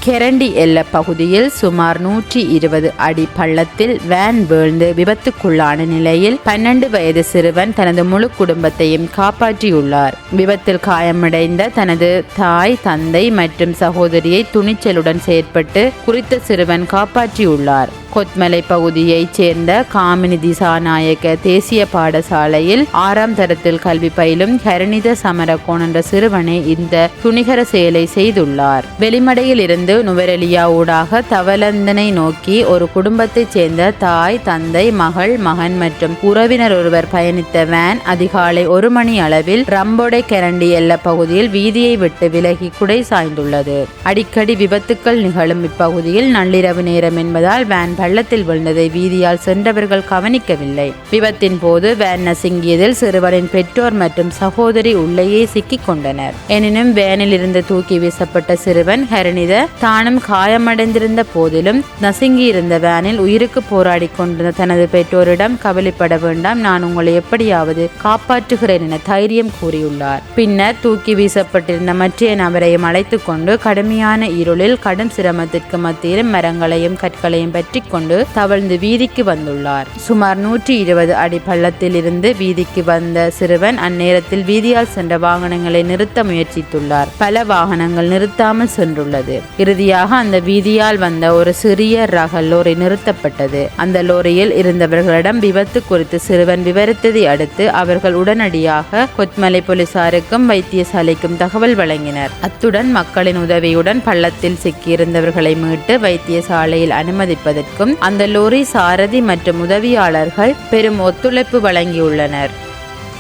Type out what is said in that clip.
கெரண்டி எல்ல பகுதியில் சுமார் 120 அடி பள்ளத்தில் வேன் வீழ்ந்து விபத்துக்குள்ளான நிலையில் 12 வயது சிறுவன் தனது முழு குடும்பத்தையும் காப்பாற்றியுள்ளார். விபத்தில் காயமடைந்த தனது தாய், தந்தை மற்றும் சகோதரியை துணிச்சலுடன் செயற்பட்டு குறித்த சிறுவன் காப்பாற்றியுள்ளார். கொத்மலை பகுதியைச் சேர்ந்த காமினி திசாநாயக்க தேசிய பாடசாலையில் 6ஆம் தரத்தில் கல்வி பயிலும் ஹரணித சமரகோன் என்ற சிறுவனே இந்த துணிகர செயலை செய்துள்ளார். வெளிமடையில் இருந்து நுவரெலியா ஊடாக தவலந்தனை நோக்கி ஒரு குடும்பத்தைச் சேர்ந்த தாய், தந்தை, மகள், மகன் மற்றும் உறவினர் ஒருவர் பயணித்த வேன் அதிகாலை 1 மணி அளவில் ரம்போடை கெரண்டி எல்ல பகுதியில் வீதியை விட்டு விலகி குடை சாய்ந்துள்ளது. அடிக்கடி விபத்துக்கள் நிகழும் இப்பகுதியில் நள்ளிரவு நேரம் என்பதால் வேன் பள்ளத்தில் விழுந்ததை வீதியால் சென்றவர்கள் கவனிக்கவில்லை. விபத்தின் போது வேன் நசுங்கியதில் சிறுவரின் பெற்றோர் மற்றும் சகோதரி உள்ளேயே சிக்கிக் கொண்டனர். எனினும் வேனில் இருந்து தூக்கி வீசப்பட்ட சிறுவன் ஹரணித தானும் காயமடைந்திருந்த போதிலும் நசுங்கியிருந்த வேனில் உயிருக்கு போராடி கொண்டிருந்த தனது பெற்றோரிடம் கவலைப்பட வேண்டாம், நான் உங்களை எப்படியாவது காப்பாற்றுகிறேன் என தைரியம் கூறியுள்ளார். பின்னர் தூக்கி வீசப்பட்டிருந்த மற்ற நபரையும் அழைத்துக் கொண்டு கடுமையான இருளில் கடும் சிரமத்திற்கு மத்தியிலும் மரங்களையும் கற்களையும் பற்றி கொண்டு தவழ்ந்து வீதிக்கு வந்துள்ளார். சுமார் 120 அடி பள்ளத்தில் இருந்து வீதிக்கு வந்த சிறுவன் அந்நேரத்தில் வீதியால் சென்ற வாகனங்களை நிறுத்த முயற்சித்துள்ளார். பல வாகனங்கள் நிறுத்தாமல் சென்றுள்ளது. இறுதியாக அந்த வீதியால் வந்த ஒரு சிறிய ரக லோரி நிறுத்தப்பட்டது. அந்த லோரியில் இருந்தவர்களிடம் விபத்து குறித்து சிறுவன் விவரித்ததை அடுத்து அவர்கள் உடனடியாக கொத்மலை போலீசாருக்கும் வைத்தியசாலைக்கும் தகவல் வழங்கினர். அத்துடன் மக்களின் உதவியுடன் பள்ளத்தில் சிக்கியிருந்தவர்களை மீட்டு வைத்தியசாலையில் அனுமதிப்பதற்கும் அந்த லோரி சாரதி மற்றும் உதவியாளர்கள் பெரும் ஒத்துழைப்பு வழங்கியுள்ளனர்.